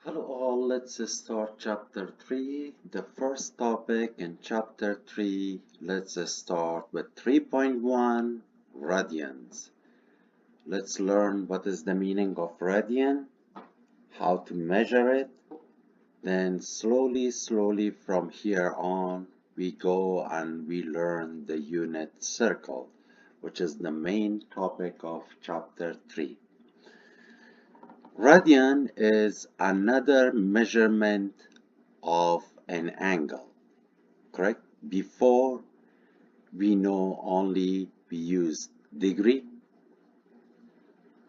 Hello all, let's start chapter 3. The first topic in chapter 3, let's start with 3.1 radians. Let's learn what is the meaning of radian, how to measure it, then slowly from here on we go and we learn the unit circle, which is the main topic of chapter 3. Radian is another measurement of an angle, correct? Before we know only we use degree,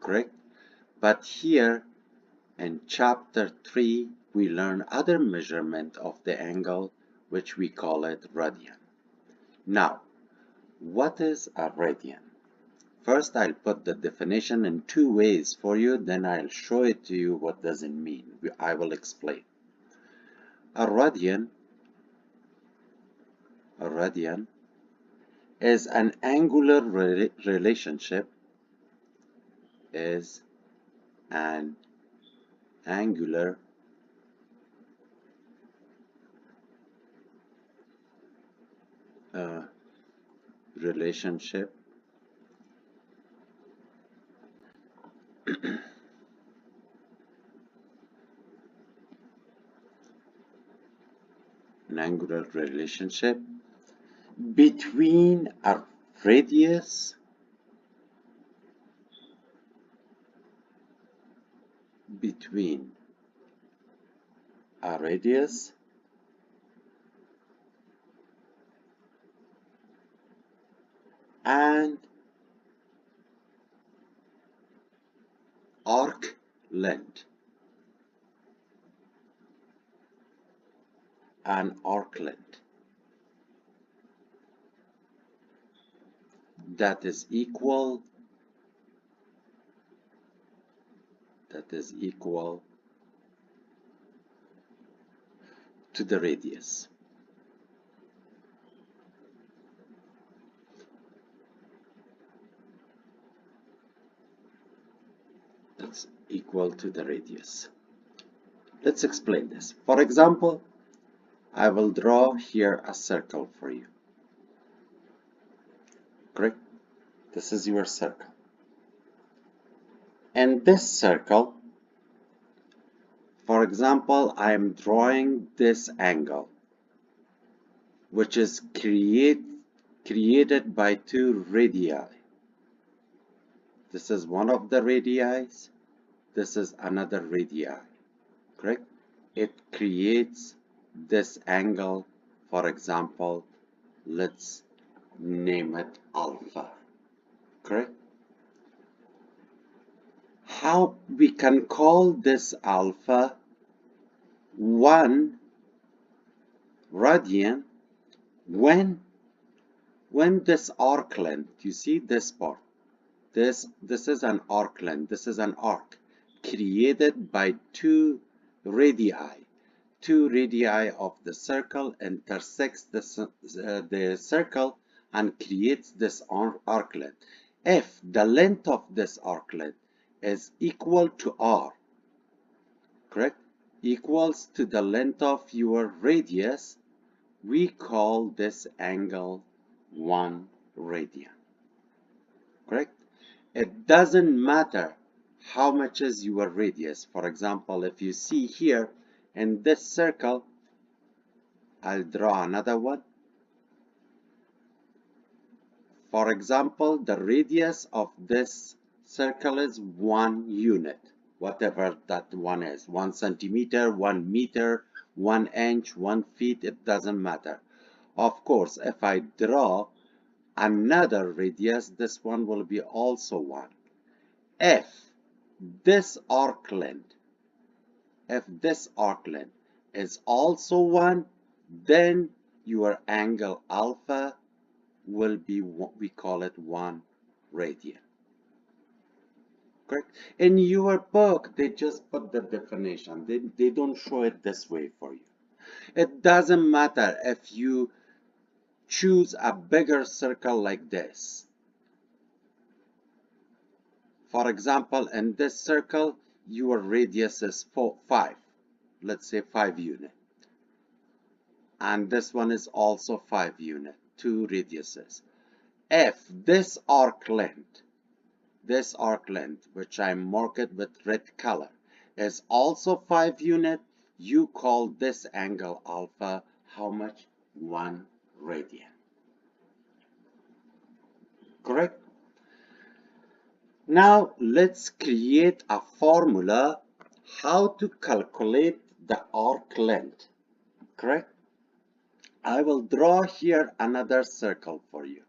correct? But here in chapter 3 we learn other measurement of the angle, which we call it radian. Now, what is a radian? First, I'll put the definition in two ways for you, then I'll show it to you what does it mean. I will explain. A radian is an angular relationship, is an angular relationship between a radius and arc length. That is equal to the radius. That's equal to the radius. Let's explain this. For example, I will draw here a circle for you. Correct? This is your circle. And this circle, for example, I am drawing this angle, which is created by two radii. This is one of the radii. This is another radii. Correct? It creates this angle. For example, let's name it alpha. Correct? How we can call this alpha 1 radian when this arc length, you see this part, this is an arc length, this is an arc created by two radii of the circle intersects the circle and creates this arc length. If the length of this arc length is equal to r, correct, equals to the length of your radius, we call this angle 1 radian. Correct? It doesn't matter how much is your radius. For example, if you see here in this circle, I'll draw another one. For example, the radius of this circle is 1 unit, whatever that one is, 1 centimeter, 1 meter, 1 inch, 1 feet, it doesn't matter. Of course, if I draw another radius, this one will be also 1. If this arc length is also 1, then your angle alpha will be what we call it 1 radian. Correct? In your book, they just put the definition. They don't show it this way for you. It doesn't matter if you choose a bigger circle like this. For example, in this circle, your radius is 5. let's say 5 unit, and this one is also 5 unit, 2 radiuses. If this arc length, which I marked with red color, is also 5 unit, you call this angle alpha how much? 1 radian. Correct? Now let's create a formula how to calculate the arc length. Correct? I will draw here another circle for you.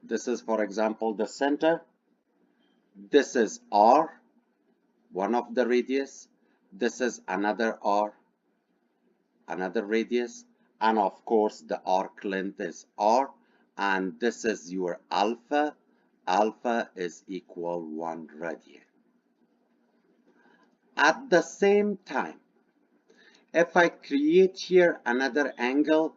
This is, for example, the center. This is R, one of the radius. This is another R, another radius. And of course, the arc length is R. And this is your alpha. Alpha is equal 1 radian. At the same time, if I create here another angle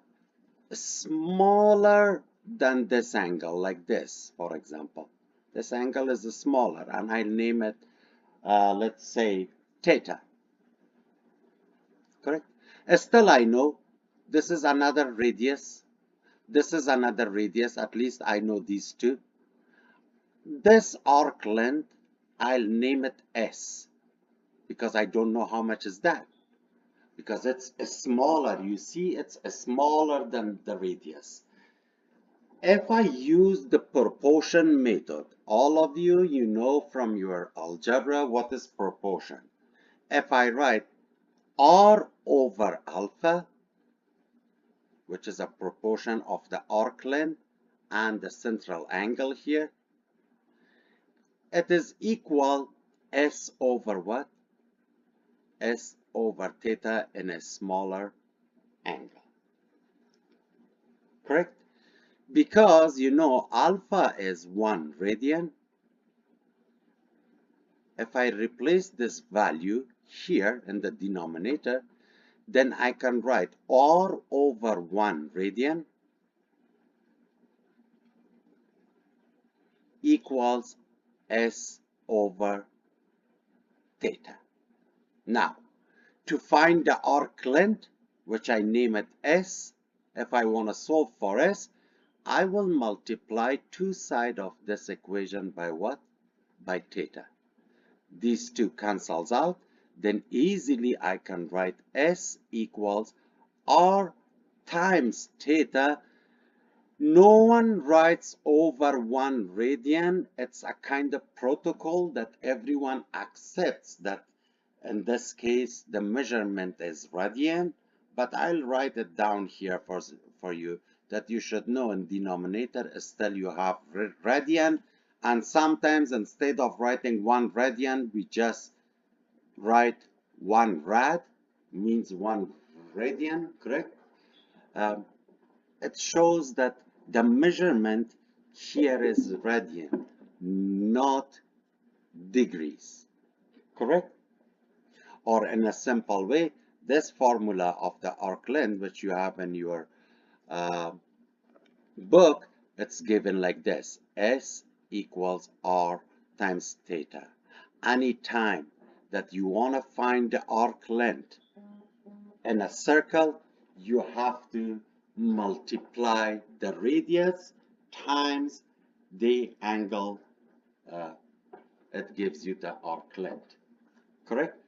smaller than this angle, like this, for example, this angle is smaller, and I'll name it, let's say, theta. Correct? Still, I know this is another radius. This is another radius. At least I know these two. This arc length, I'll name it S, because I don't know how much is that. Because it's smaller. You see, it's smaller than the radius. If I use the proportion method, all of you, you know from your algebra what is proportion. If I write R over alpha, which is a proportion of the arc length and the central angle here, it is equal S over what? S over theta in a smaller angle. Correct? Because you know alpha is 1 radian. If I replace this value here in the denominator, then I can write R over 1 radian equals S over theta. Now, to find the arc length, which I name it S, if I want to solve for S, I will multiply two sides of this equation by what? By theta. These two cancels out, then easily I can write S equals R times theta. No one writes over 1 radian. It's a kind of protocol that everyone accepts that in this case the measurement is radian, but I'll write it down here for you that you should know in denominator still you have radian, and sometimes instead of writing 1 radian we just write 1 rad, means 1 radian. Correct? It shows that the measurement here is radian, not degrees. Correct? Or in a simple way, this formula of the arc length, which you have in your book, it's given like this: S equals R times theta. Anytime that you want to find the arc length in a circle, you have to multiply the radius times the angle. It gives you the arc length. Correct?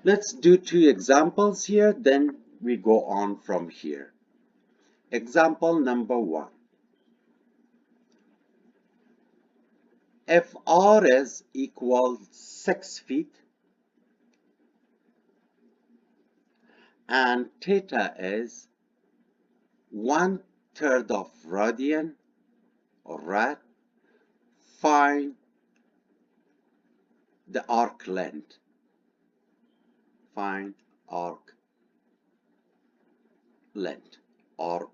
Let's do 2 examples here, then we go on from here. Example number 1. If R is equal 6 feet and theta is 1/3 of radian or rad, find the arc length. Find arc length, or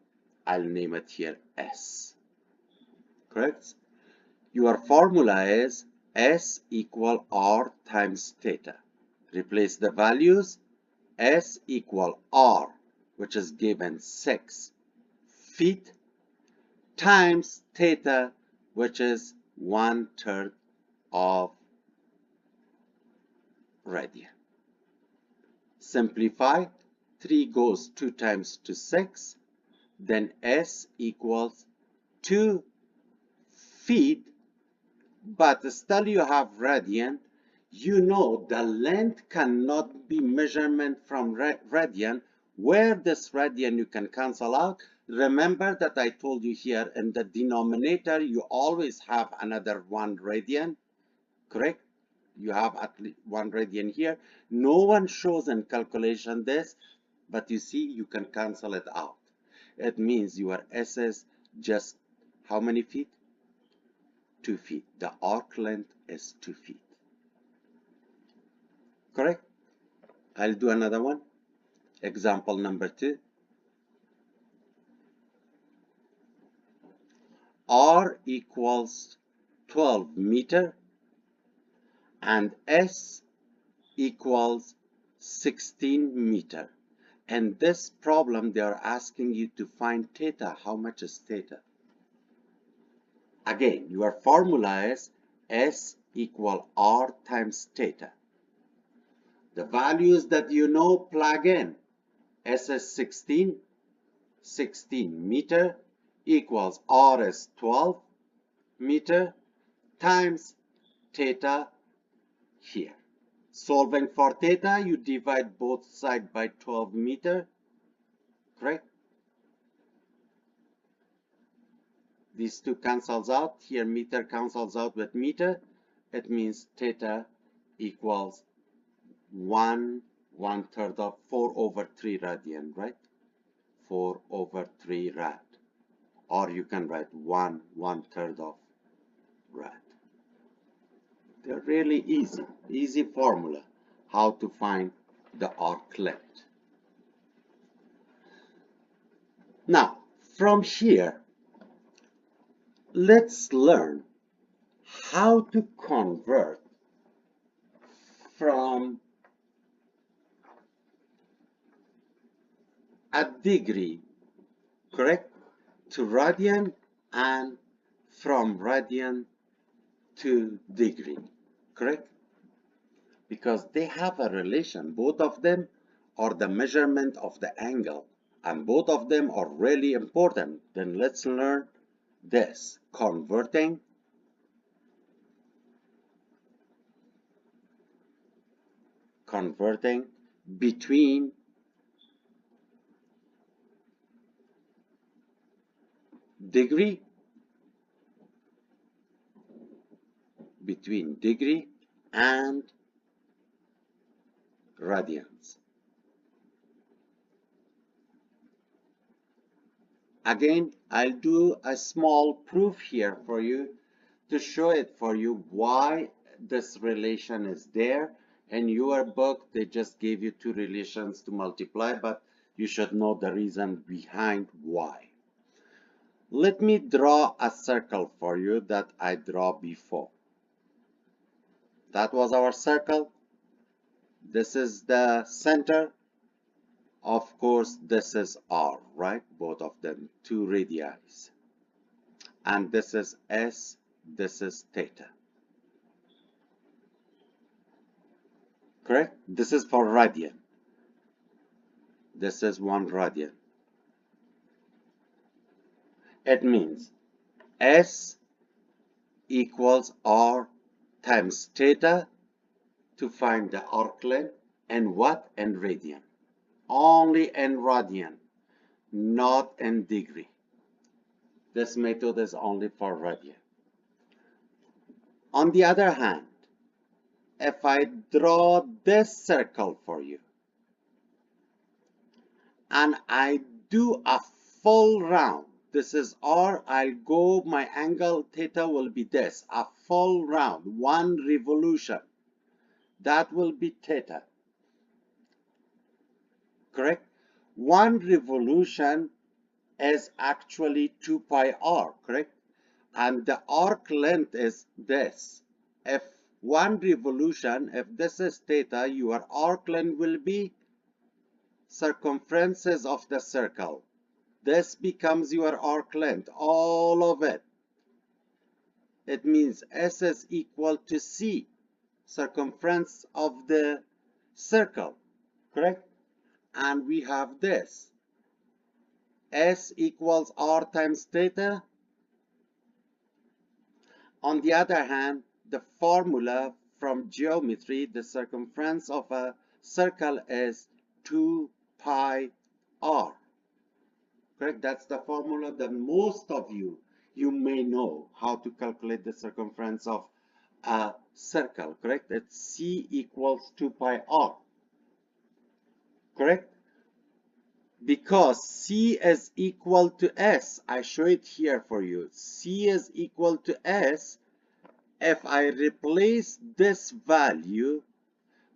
I'll name it here S. Correct? Your formula is S equal R times theta. Replace the values. S equal R, which is given 6 feet, times theta, which is 1/3 of radian. Simplify, 3 goes 2 times to 6, then S equals 2 feet, but still you have radian. You know the length cannot be measurement from radian. Where this radian you can cancel out. Remember that I told you here in the denominator you always have another 1 radian, correct? You have at least 1 radian here. No one shows in calculation this, but you see you can cancel it out. It means your S is just how many feet? 2 feet. The arc length is 2 feet. Correct? I'll do another one. Example number 2. R equals 12 meter and S equals 16 meter. And this problem they are asking you to find theta. How much is theta? Again, your formula is S equal R times theta. The values that you know, plug in. S is 16 meter equals R is 12 meter times theta here. Solving for theta, you divide both sides by 12 meter, correct? These two cancels out. Here meter cancels out with meter. It means theta equals 1/3 of 4/3 radian, right? 4/3 rad. Or you can write 1/3 of rad. They're really easy formula how to find the arc length. Now, from here, let's learn how to convert from a degree, correct, to radian, and from radian to degree, correct? Because they have a relation. Both of them are the measurement of the angle, and both of them are really important. Then let's learn this, converting between degree and radians. Again, I'll do a small proof here for you to show it for you why this relation is there. In your book, they just gave you 2 relations to multiply, but you should know the reason behind why. Let me draw a circle for you that I draw before. That was our circle. This is the center. Of course, this is R, right? Both of them, 2 radii. And this is S, this is theta. Correct? This is for radian. This is 1 radian. It means S equals R times theta to find the arc length, and what? In radian. Only in radian, not in degree. This method is only for radian. On the other hand, if I draw this circle for you and I do a full round, this is R, I'll go, my angle theta will be this, a full round, 1 revolution. That will be theta. Correct? 1 revolution is actually 2 pi r, correct? And the arc length is this. If 1 revolution, if this is theta, your arc length will be circumferences of the circle. This becomes your arc length, all of it. It means S is equal to C, circumference of the circle, correct? And we have this. S equals R times theta. On the other hand, the formula from geometry, the circumference of a circle is 2 pi r. Correct? That's the formula that most of you may know how to calculate the circumference of a circle. Correct? It's C equals 2 pi r. Correct? Because C is equal to S. I show it here for you. C is equal to S. If I replace this value,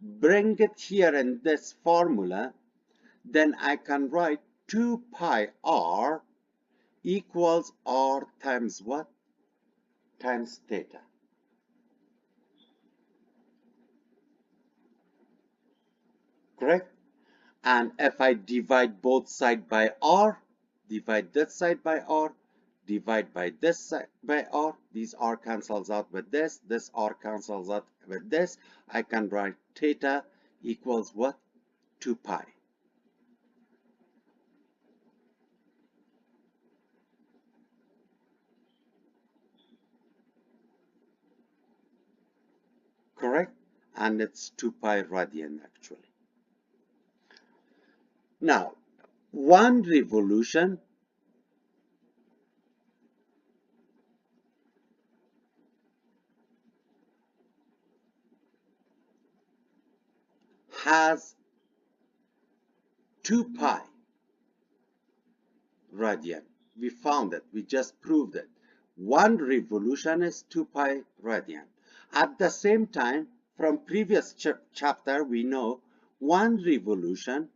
bring it here in this formula, then I can write 2 pi r equals r times what? Times theta. Correct? And if I divide both sides by r, divide this side by r, divide by this side by r, these r cancels out with this r cancels out with this, I can write theta equals what? 2 pi. Correct? And it's 2 pi radian actually. Now, one revolution has 2 pi radian. We found it. We just proved it. One revolution is 2 pi radian. At the same time, from previous chapter, we know one revolution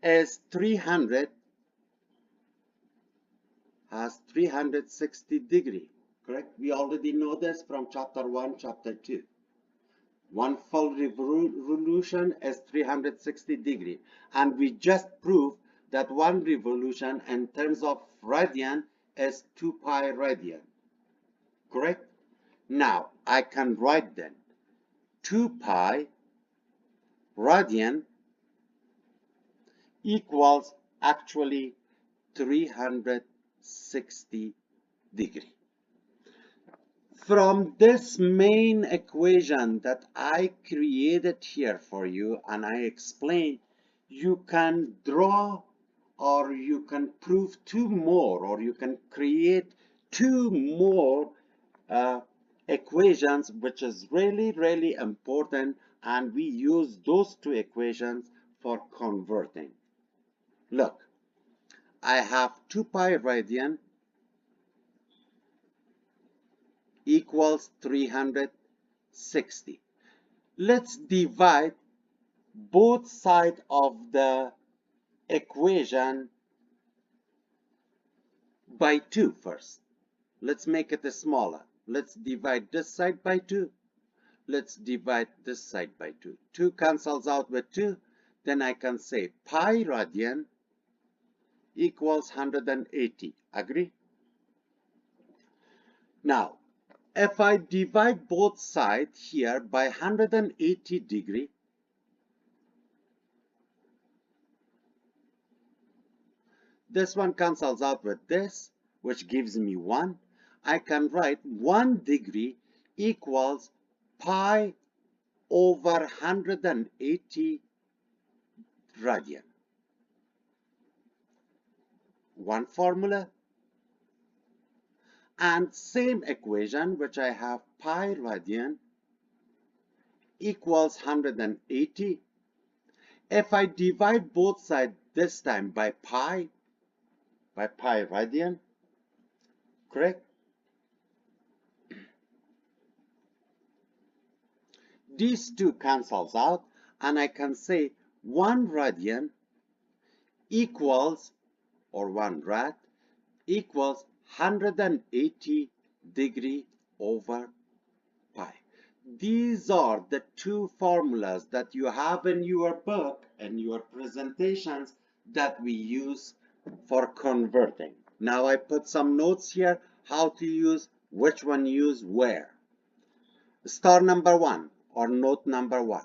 is 360 degree. Correct? We already know this from chapter 1, chapter 2. One full revolution is 360 degree. And we just proved that one revolution in terms of radian is 2 pi radian. Correct? Now, I can write then 2 pi radian equals actually 360 degree. From this main equation that I created here for you and I explained, you can draw or you can prove two more, or you can create two more equations, which is really important, and we use those two equations for converting. Look, I have 2 pi radian equals 360. Let's divide both sides of the equation by 2 first. Let's make it smaller. Let's divide this side by 2. Let's divide this side by 2. 2 cancels out with 2. Then I can say pi radian equals 180. Agree? Now, if I divide both sides here by 180 degree, this one cancels out with this, which gives me 1. I can write 1 degree equals pi over 180 radian. One formula. And same equation, which I have pi radian equals 180. If I divide both sides this time by pi radian, correct? These two cancels out, and I can say 1 radian equals, or 1 rad equals 180 degree over pi. these are the two formulas that you have in your book and your presentations that we use for converting. Now I put some notes here how to use, which one use where. Star number 1 or note number 1.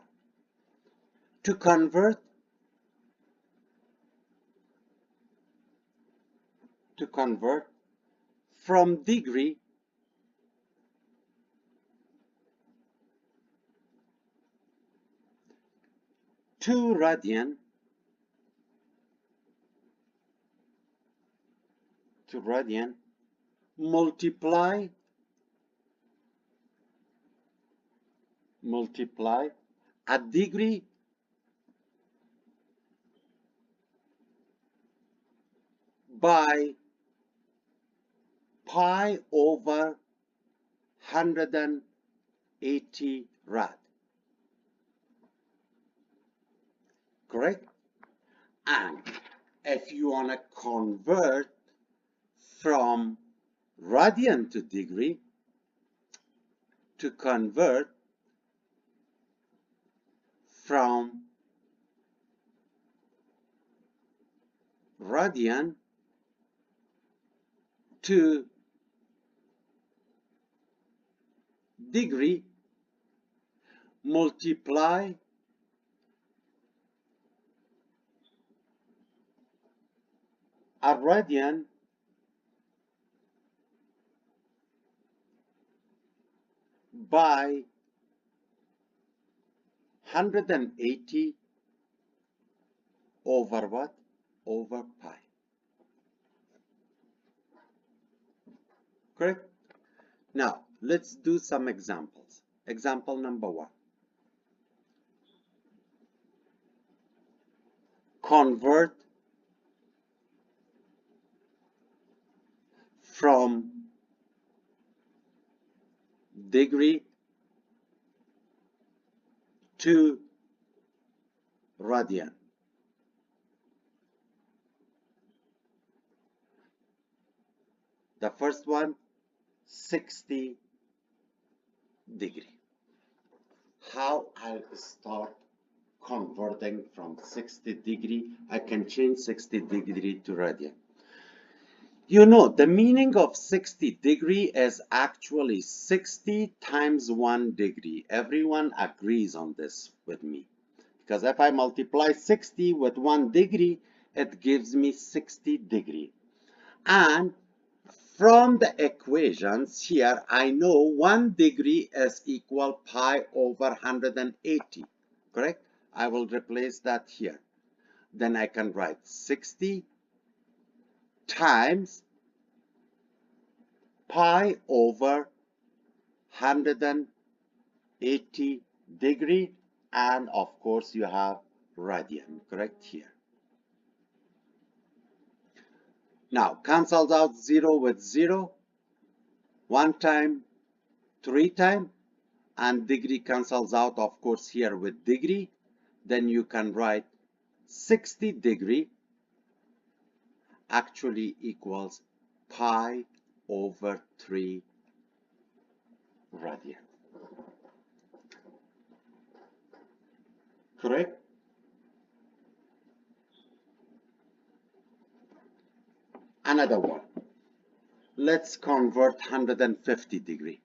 To convert from degree to radian multiply a degree by pi over 180 rad. Correct? And if you want to convert from radian to degree, to convert from radian to degree, multiply a radian by 180 over what? Over pi. Correct? Now, let's do some examples. Example number 1. Convert from degree to radian. The first one, 60 degree. How I'll start converting from 60 degree? I can change 60 degree to radian. You know, the meaning of 60 degree is actually 60 times 1 degree. Everyone agrees on this with me. Because if I multiply 60 with 1 degree, it gives me 60 degree. And from the equations here, I know 1 degree is equal pi over 180. Correct? I will replace that here. Then I can write 60 times pi over 180 degree, and of course you have radian, correct here. Now cancels out 0 with 0, 1 time, 3 time, and degree cancels out of course here with degree. Then you can write 60 degree actually equals pi over 3 radian. Correct? Another one. Let's convert 150 degree.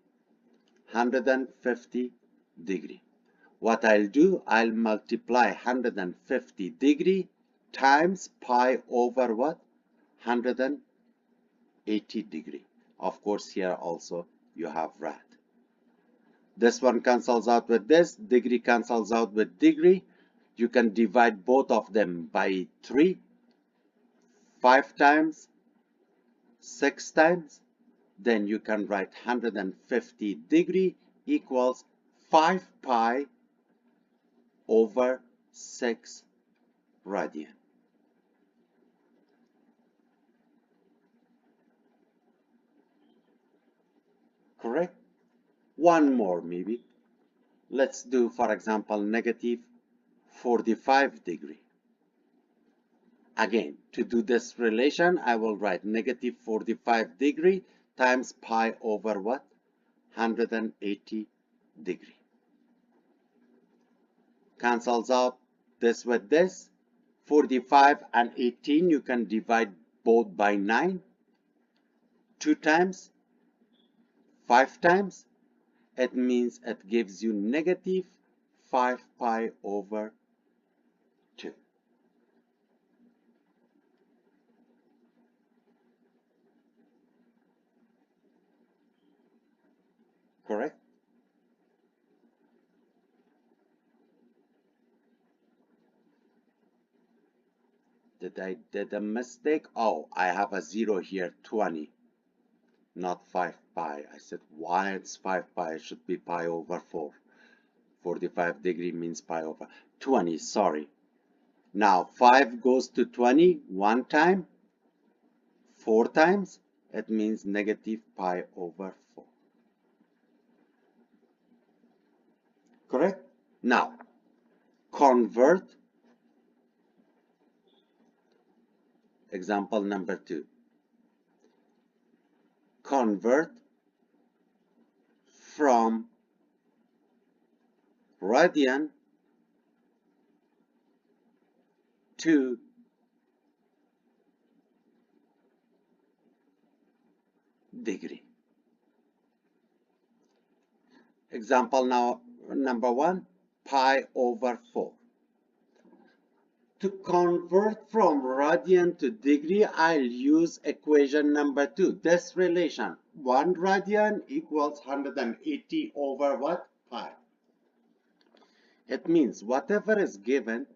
150 degree. What I'll do, I'll multiply 150 degree times pi over what? 180 degree. Of course, here also you have rad. This one cancels out with this. Degree cancels out with degree. You can divide both of them by 3, 5 times, 6 times. Then you can write 150 degree equals 5 pi over 6 radian. Correct? One more maybe. Let's do, for example, negative 45 degree. Again, to do this relation, I will write negative 45 degree times pi over what? 180 degree. cancels out this with this. 45 and 18, you can divide both by 9. 2 times, 5 times. It means it gives you negative 5 pi over 2. Correct? Did I did a mistake? Oh, I have a 0 here, 20, not 5 pi. I said, why it's 5 pi? It should be pi over 4. 45 degree means pi over 20, sorry. Now, 5 goes to 20 one time, 4 times. It means negative pi over 4. Correct? Now, convert. Example number 2. Convert from radian to degree. Example now number 1, pi over 4. To convert from radian to degree, I'll use equation number 2. This relation, 1 radian equals 180 over what? Pi. It means whatever is given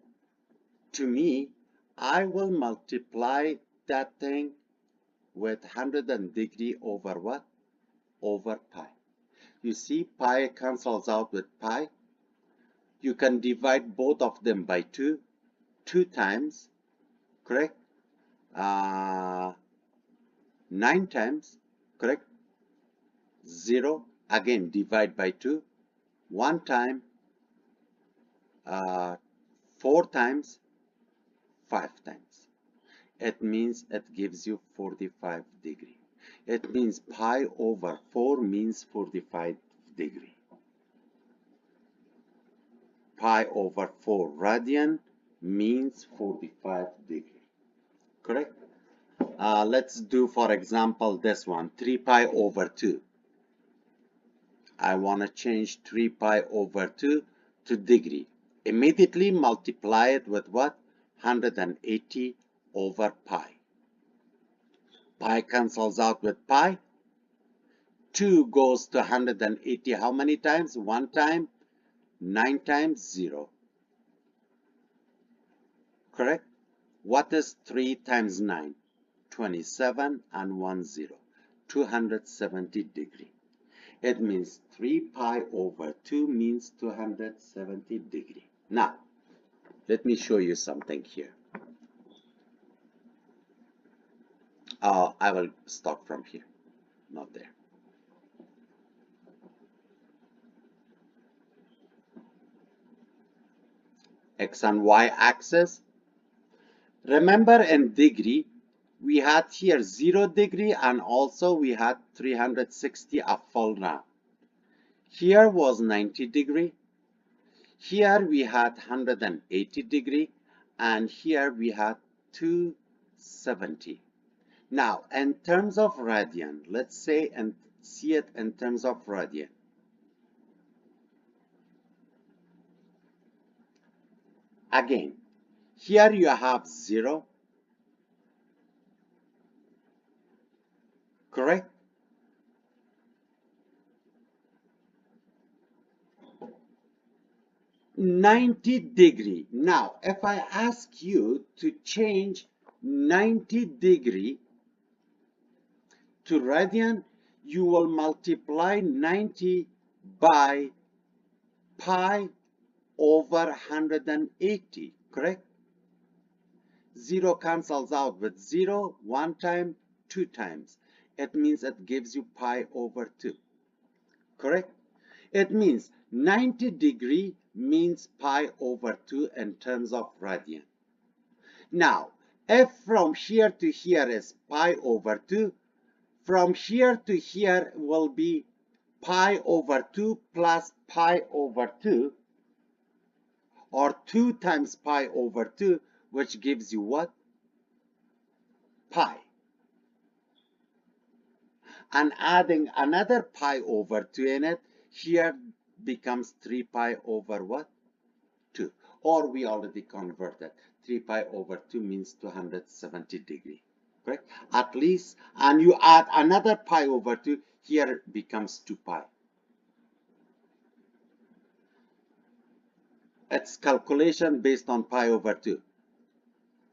to me, I will multiply that thing with 100 degree over what? Over pi. You see, pi cancels out with pi. You can divide both of them by 2. 2 times, correct? 9 times, correct? 0, again divide by 2. 1 time, 4 times, 5 times. It means it gives you 45 degree. It means pi over 4 means 45 degree. Pi over 4 radian means 45 degree. Correct? Let's do, for example, this one, 3 pi over 2. I want to change 3 pi over 2 to degree. Immediately multiply it with what? 180 over pi. Pi cancels out with pi. 2 goes to 180 how many times? 1 time, 9 times, 0. Correct? What is 3 times 9? 27 and 1 0. 270 degree. It means 3 pi over 2 means 270 degree. Now, let me show you something here. I will start from here, not there. X and Y axis. Remember in degree, we had here 0 degree and also we had 360 a full round. Here was 90 degree. Here we had 180 degree and here we had 270. Now, in terms of radian, let's say and see it in terms of radian. Again, here you have 0, correct? (90°). Now, if I ask you to change 90° to radian, you will multiply 90 by pi over 180, correct? 0 cancels out with 0, 1 time, 2 times. It means it gives you pi over 2, correct? It means 90° means pi over 2 in terms of radian. Now, if from here to here is pi over 2, from here to here will be pi over 2 plus pi over 2, or 2 times pi over 2, which gives you what? Pi. And adding another pi over 2 in it, here becomes 3 pi over what? 2. Or we already converted. 3 pi over 2 means 270 degree. Correct? At least, and you add another pi over 2, here becomes 2 pi. It's calculation based on pi over 2.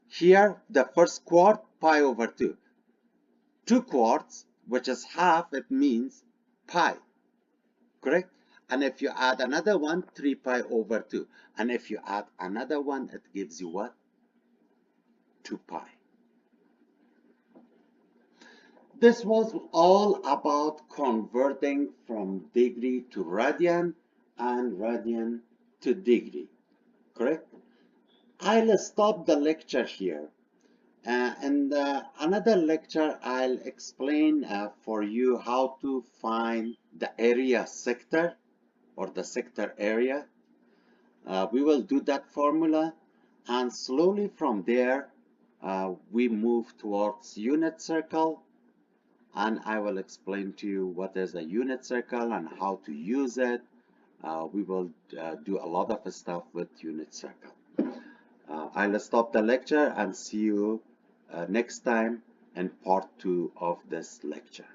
Here, the first quart, pi over 2. 2 quarts, which is half, it means pi. Correct? And if you add another one, 3 pi over 2. And if you add another one, it gives you what? 2 pi. This was all about converting from degree to radian and radian to degree. Correct? I'll stop the lecture here. In another lecture, I'll explain for you how to find the area sector or the sector area. We will do that formula, and slowly from there, we move towards unit circle, and I will explain to you what is a unit circle and how to use it. We will do a lot of stuff with unit circle. I'll stop the lecture and see you next time in part 2 of this lecture.